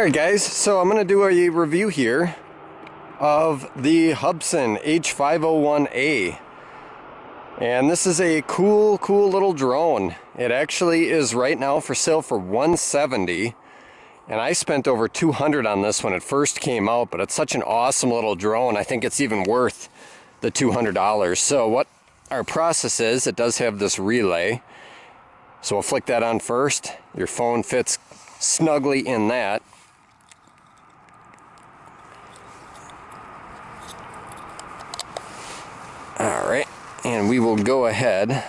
Alright guys, so I'm going to do a review here of the Hubsan H501A. And this is a cool little drone. It actually is right now for sale for $170. And I spent over $200 on this when it first came out, but it's such an awesome little drone. I think it's even worth the $200. So what our process is, it does have this relay. So we'll flick that on first. Your phone fits snugly in that. Alright, and we will go ahead,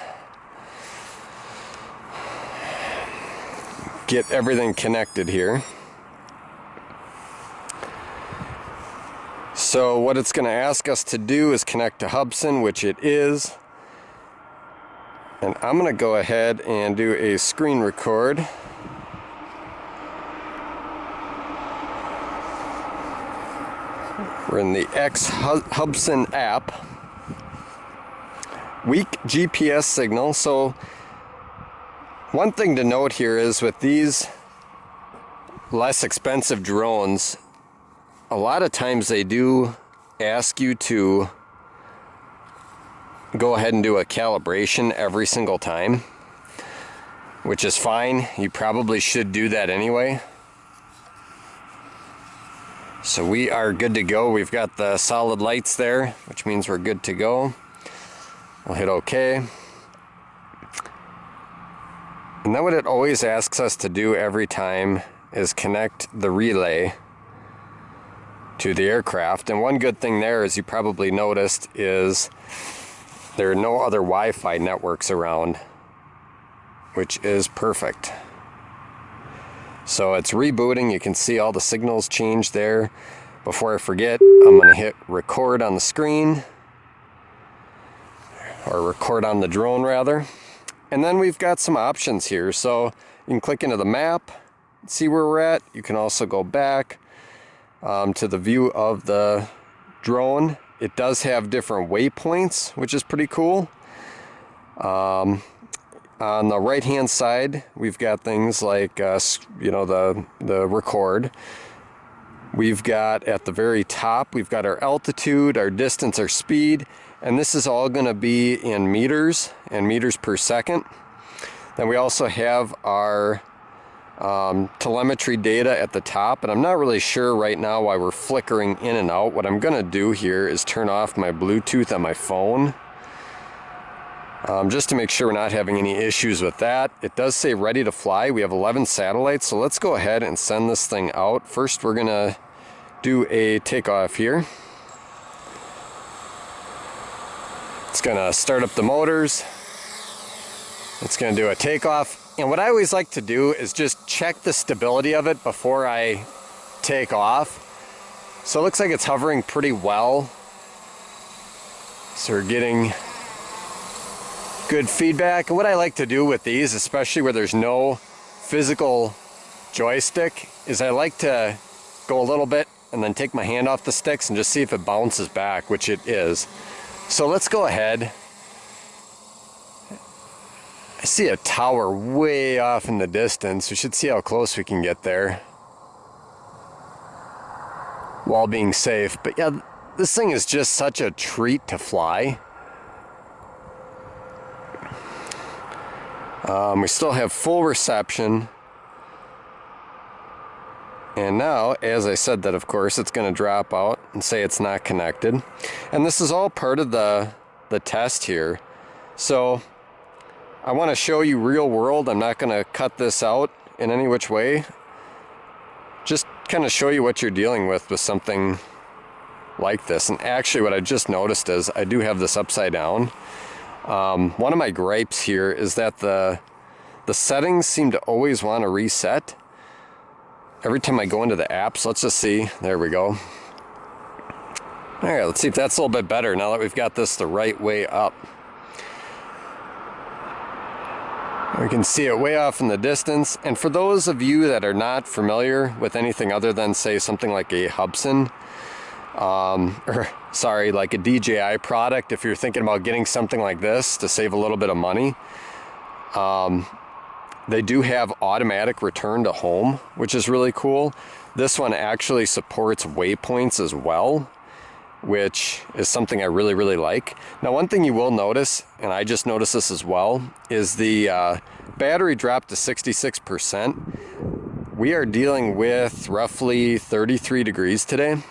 get everything connected here. So what it's going to ask us to do is connect to Hubsan, which it is. And I'm going to go ahead and do a screen record. We're in the Hubsan app. Weak GPS signal. So one thing to note here is with these less expensive drones, a lot of times they do ask you to go ahead and do a calibration every single time, which is fine. You probably should do that anyway. So we are good to go. We've got the solid lights there, which means we're good to go. We'll hit OK. And then what it always asks us to do every time is connect the relay to the aircraft. And one good thing there, as you probably noticed, is there are no other Wi-Fi networks around, which is perfect. So it's rebooting. You can see all the signals change there. Before I forget, I'm going to hit record on the screen, or record on the drone rather. And then we've got some options here. So you can click into the map, see where we're at. You can also go back to the view of the drone. It does have different waypoints, which is pretty cool. On the right hand side, we've got things like the record. We've got at the very top, we've got our altitude, our distance, our speed, and this is all going to be in meters and meters per second. Then we also have our telemetry data at the top, and I'm not really sure right now why we're flickering in and out. What I'm going to do here is turn off my Bluetooth on my phone, just to make sure we're not having any issues with that. It does say ready to fly. We have 11 satellites, so let's go ahead and send this thing out. First, we're going to do a takeoff here. It's going to start up the motors. It's going to do a takeoff. And what I always like to do is just check the stability of it before I take off. So it looks like it's hovering pretty well. So we're getting good feedback. And what I like to do with these, especially where there's no physical joystick, is I like to go a little bit and then take my hand off the sticks and just see if it bounces back, which it is. So let's go ahead. I see a tower way off in the distance. We should see how close we can get there while being safe. But yeah, this thing is just such a treat to fly. We still have full reception. And now, as I said that, of course, it's going to drop out and say it's not connected. And this is all part of the test here. So I want to show you real world. I'm not going to cut this out in any which way. Just kind of show you what you're dealing with something like this. And actually what I just noticed is I do have this upside down. One of my gripes here is that the settings seem to always want to reset every time I go into the apps. Let's just see. There we go. All right, let's see if that's a little bit better now that we've got this the right way up. We can see it way off in the distance. And for those of you that are not familiar with anything other than, say, something like a Hubsan, like a DJI product, if you're thinking about getting something like this to save a little bit of money, They do have automatic return to home, which is really cool. This one actually supports waypoints as well, which is something I really, really like. Now, one thing you will notice, and I just noticed this as well, is the battery dropped to 66%. We are dealing with roughly 33 degrees today.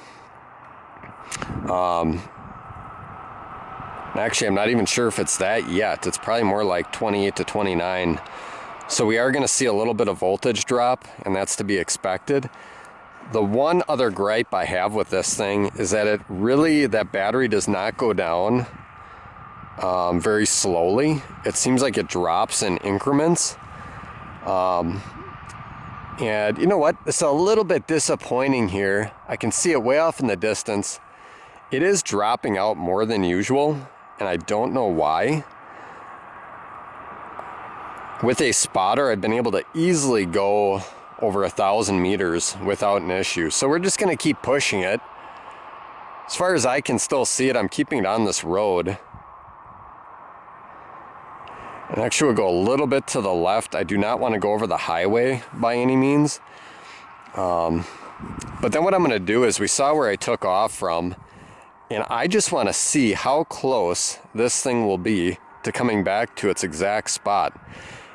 Actually, I'm not even sure if it's that yet. It's probably more like 28 to 29. So we are going to see a little bit of voltage drop, and that's to be expected. The one other gripe I have with this thing is that that battery does not go down very slowly. It seems like it drops in increments. And you know what? It's a little bit disappointing here. I can see it way off in the distance. It is dropping out more than usual, and I don't know why. With a spotter, I've been able to easily go over 1,000 meters without an issue. So we're just going to keep pushing it. As far as I can still see it, I'm keeping it on this road. And actually we'll go a little bit to the left. I do not want to go over the highway by any means. But then what I'm going to do is, we saw where I took off from, and I just want to see how close this thing will be to coming back to its exact spot.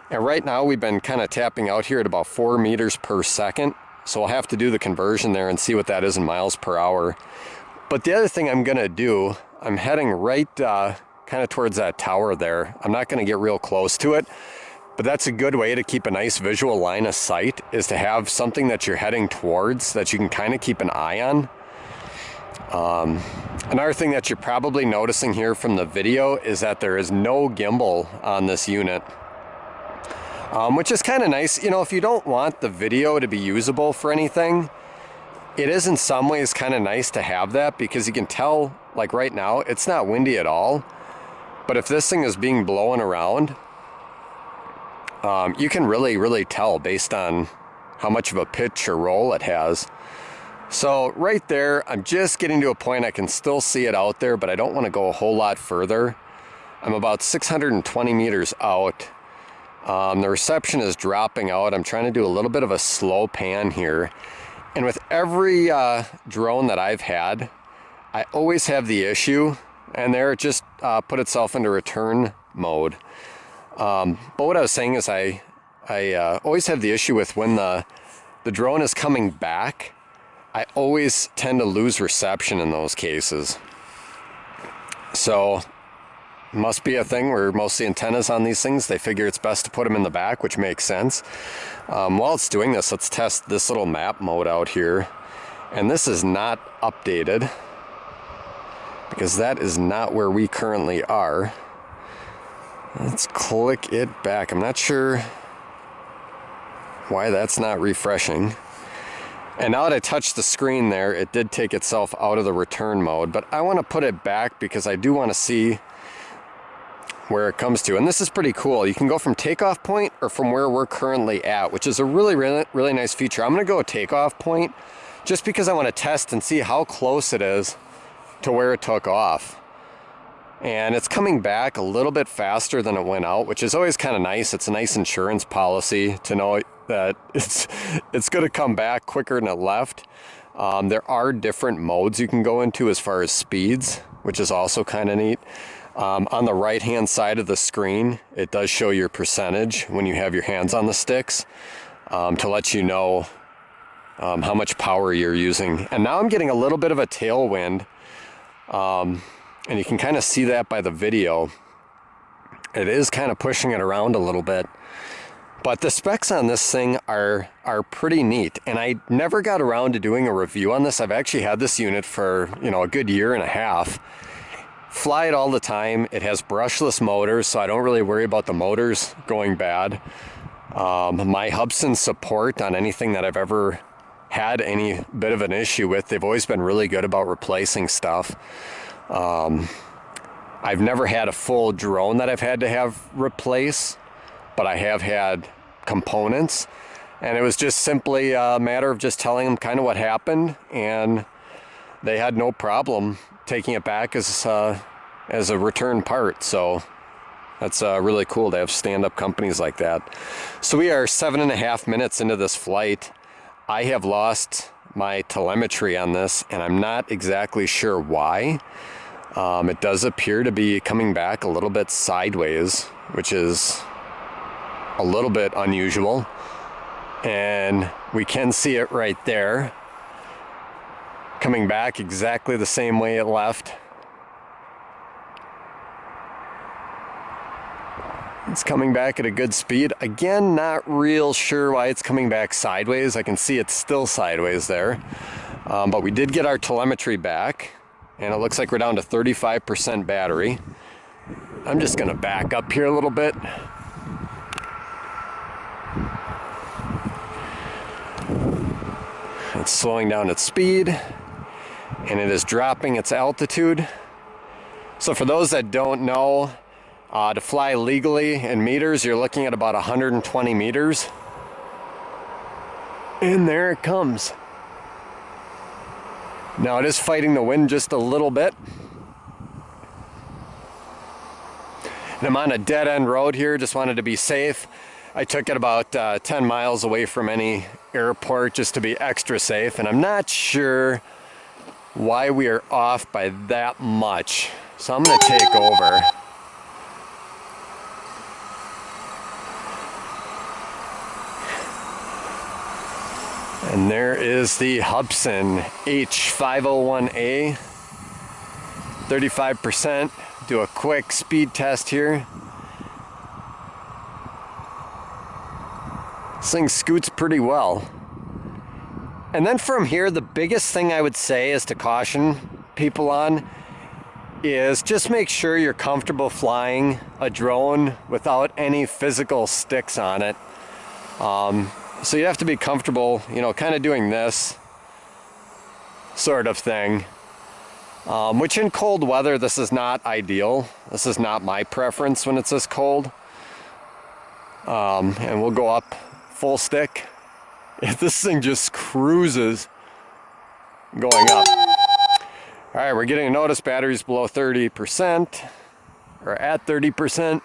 And right now we've been kind of tapping out here at about 4 meters per second. So I'll have to do the conversion there and see what that is in miles per hour. But the other thing I'm going to do, I'm heading right kind of towards that tower there. I'm not going to get real close to it, but that's a good way to keep a nice visual line of sight, is to have something that you're heading towards that you can kind of keep an eye on. Another thing that you're probably noticing here from the video is that there is no gimbal on this unit. Which is kind of nice. You know, if you don't want the video to be usable for anything, it is in some ways kind of nice to have that, because you can tell, like right now, it's not windy at all. But if this thing is being blown around, you can really tell based on how much of a pitch or roll it has. So right there, I'm just getting to a point I can still see it out there, but I don't want to go a whole lot further. I'm about 620 meters out. The reception is dropping out. I'm trying to do a little bit of a slow pan here. And with every drone that I've had, I always have the issue, and there it just put itself into return mode. But what I was saying is I always have the issue with when the drone is coming back, I always tend to lose reception in those cases. So must be a thing where most of the antennas on these things, they figure it's best to put them in the back, which makes sense. While it's doing this, let's test this little map mode out here. And this is not updated, because that is not where we currently are. Let's click it back. I'm not sure why that's not refreshing. And now that I touched the screen there, it did take itself out of the return mode, but I want to put it back because I do want to see where it comes to. And this is pretty cool. You can go from takeoff point or from where we're currently at, which is a really nice feature. I'm going to go takeoff point just because I want to test and see how close it is to where it took off. And it's coming back a little bit faster than it went out, which is always kind of nice. It's a nice insurance policy to know that it's going to come back quicker than it left. There are different modes you can go into as far as speeds, which is also kind of neat. On the right hand side of the screen, it does show your percentage when you have your hands on the sticks, to let you know how much power you're using. And now I'm getting a little bit of a tailwind, and you can kind of see that by the video. It is kind of pushing it around a little bit. But the specs on this thing are pretty neat, and I never got around to doing a review on this. I've actually had this unit for, you know, a good year and a half. Fly it all the time. It has brushless motors, so I don't really worry about the motors going bad. My Hubsan support on anything that I've ever had any bit of an issue with, they've always been really good about replacing stuff. I've never had a full drone that I've had to have replaced, but I have had components, and it was just simply a matter of just telling them kind of what happened, and they had no problem taking it back as a return part. So That's really cool to have stand-up companies like that. So we are 7.5 minutes into this flight. I have lost my telemetry on this, and I'm not exactly sure why. It does appear to be coming back a little bit sideways, which is a little bit unusual. And we can see it right there, coming back exactly the same way it left. It's coming back at a good speed. Again, not real sure why it's coming back sideways. I can see it's still sideways there. But we did get our telemetry back, and it looks like we're down to 35% battery. I'm just gonna back up here a little bit. It's slowing down its speed, and it is dropping its altitude. So for those that don't know, to fly legally in meters, you're looking at about 120 meters. And there it comes. Now it is fighting the wind just a little bit. And I'm on a dead-end road here, just wanted to be safe. I took it about 10 miles away from any airport just to be extra safe. And I'm not sure why we are off by that much. So I'm gonna take over. And there is the Hubsan H501A, 35%. Do a quick speed test here. This thing scoots pretty well. And then from here, the biggest thing I would say is to caution people on is just make sure you're comfortable flying a drone without any physical sticks on it. So you have to be comfortable, you know, kind of doing this sort of thing, which in cold weather, this is not ideal. This is not my preference when it's this cold. And we'll go up full stick. If this thing just cruises going up. All right, we're getting a notice batteries below 30%, or at 30%.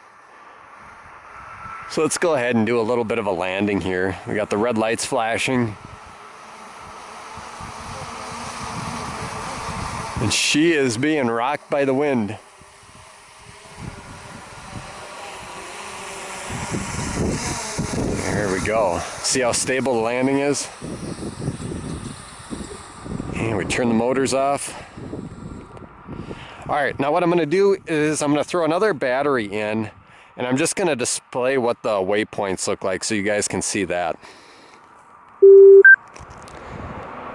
So let's go ahead and do a little bit of a landing here. We got the red lights flashing. And she is being rocked by the wind. There we go. See how stable the landing is? And we turn the motors off. All right, now what I'm gonna do is I'm gonna throw another battery in, and I'm just gonna display what the waypoints look like so you guys can see that.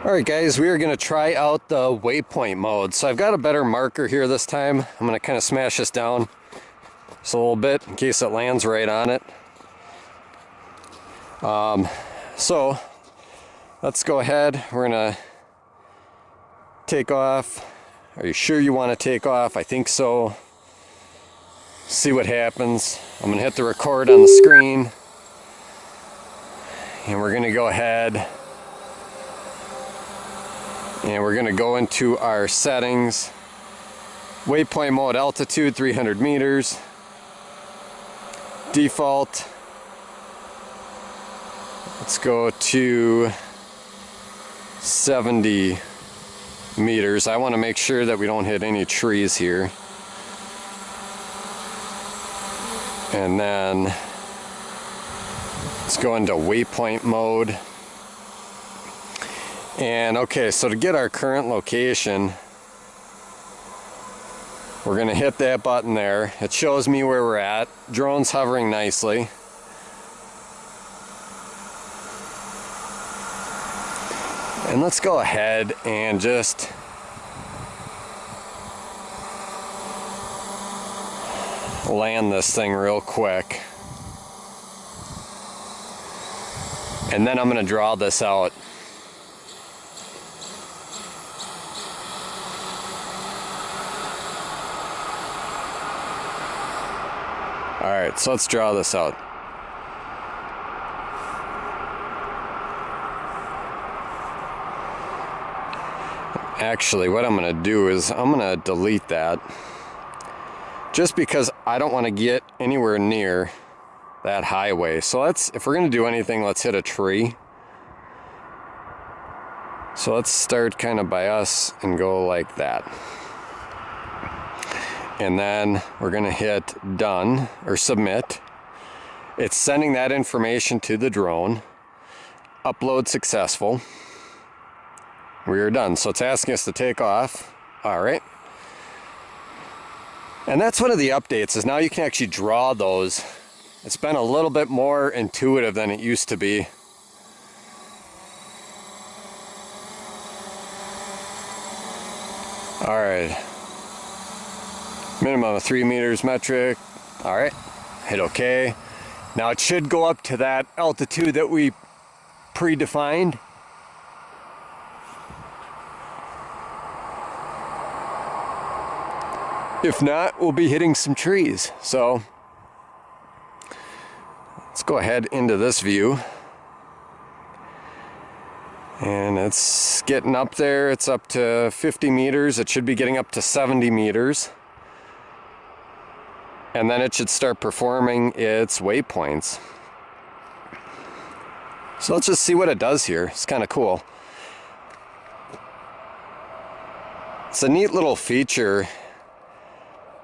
All right guys, we are gonna try out the waypoint mode. So I've got a better marker here this time. I'm gonna kind of smash this down just a little bit in case it lands right on it. So let's go ahead. We're gonna take off. Are you sure you want to take off? I think so. See what happens. I'm gonna hit the record on the screen, and we're gonna go ahead and we're gonna go into our settings. Waypoint mode, altitude 300 meters. Default. Let's go to 70 meters. I want to make sure that we don't hit any trees here. And then let's go into waypoint mode. And okay, so to get our current location, we're going to hit that button there. It shows me where we're at. Drone's hovering nicely. And let's go ahead and just land this thing real quick. And then I'm going to draw this out. Alright, so let's draw this out. Actually, what I'm going to do is I'm going to delete that just because I don't want to get anywhere near that highway. So if we're going to do anything, let's hit a tree. So let's start kind of by us and go like that. And then we're going to hit done or submit. It's sending that information to the drone. Upload successful. We are done. So it's asking us to take off. All right. And that's one of the updates, is now you can actually draw those. It's been a little bit more intuitive than it used to be. All right. Minimum of 3 meters metric. All right. Hit OK. Now it should go up to that altitude that we predefined. If not, we'll be hitting some trees. So let's go ahead into this view. And it's getting up there. It's up to 50 meters. It should be getting up to 70 meters. And then it should start performing its waypoints. So let's just see what it does here. It's kind of cool. It's a neat little feature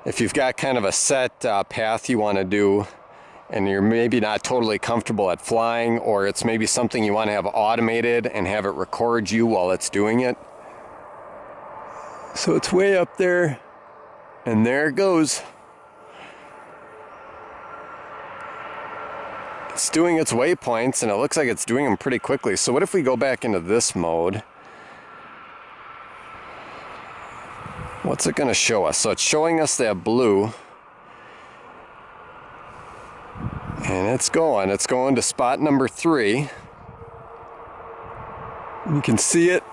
if you've got kind of a set path you want to do, and you're maybe not totally comfortable at flying, or it's maybe something you want to have automated and have it record you while it's doing it. So it's way up there, and there it goes. It's doing its waypoints, and it looks like it's doing them pretty quickly. So what if we go back into this mode? What's it going to show us? So it's showing us that blue. And it's going to spot number 3. You can see it.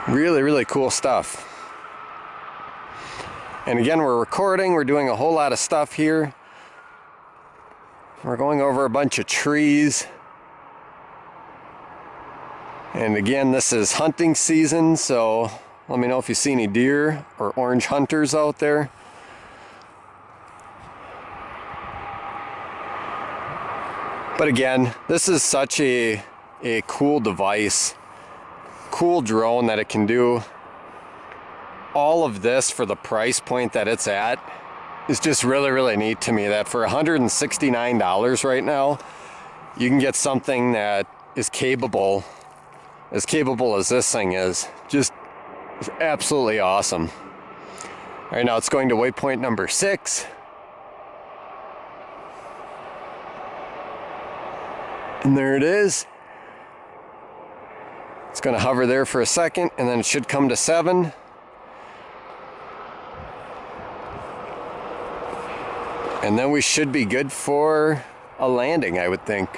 Really, really cool stuff. And again, we're recording, we're doing a whole lot of stuff here. We're going over a bunch of trees. And again, this is hunting season, so let me know if you see any deer or orange hunters out there. But again, this is such a cool device, cool drone, that it can do all of this for the price point that it's at. Is just really, really neat to me, that for $169 right now, you can get something that is capable as this thing is. Just absolutely awesome. All right, now it's going to waypoint number 6. And there it is. It's going to hover there for a second, and then it should come to 7. And then we should be good for a landing, I would think.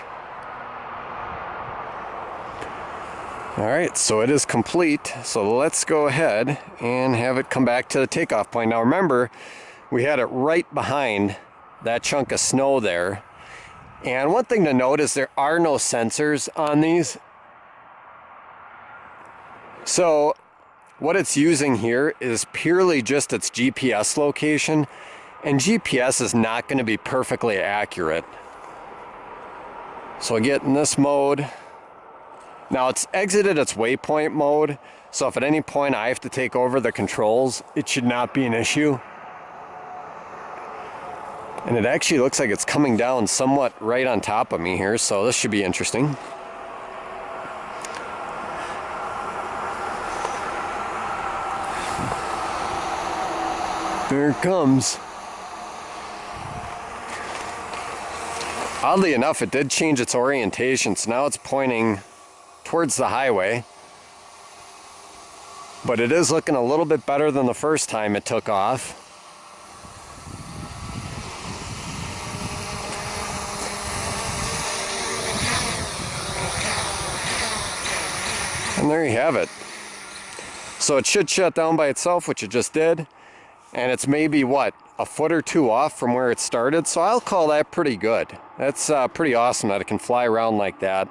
All right, so it is complete. So let's go ahead and have it come back to the takeoff point. Now remember, we had it right behind that chunk of snow there. And one thing to note is there are no sensors on these. So what it's using here is purely just its GPS location. And GPS is not going to be perfectly accurate. So I get in this mode. Now it's exited its waypoint mode, so if at any point I have to take over the controls, it should not be an issue. And it actually looks like it's coming down somewhat right on top of me here, so this should be interesting. There it comes. Oddly enough, it did change its orientation, so now it's pointing towards the highway. But it is looking a little bit better than the first time it took off. And there you have it. So it should shut down by itself, which it just did. And it's maybe, what, a foot or two off from where it started. So I'll call that pretty good. That's pretty awesome that it can fly around like that.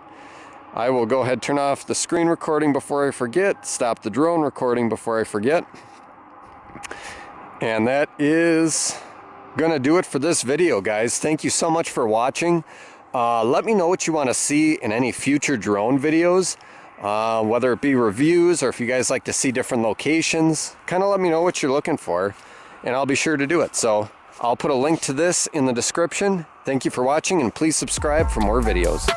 I will go ahead, turn off the screen recording before I forget, stop the drone recording before I forget. And that is gonna do it for this video, guys. Thank you so much for watching. Let me know what you want to see in any future drone videos, whether it be reviews or if you guys like to see different locations. Kind of let me know what you're looking for, and I'll be sure to do it. So I'll put a link to this in the description. Thank you for watching, and please subscribe for more videos.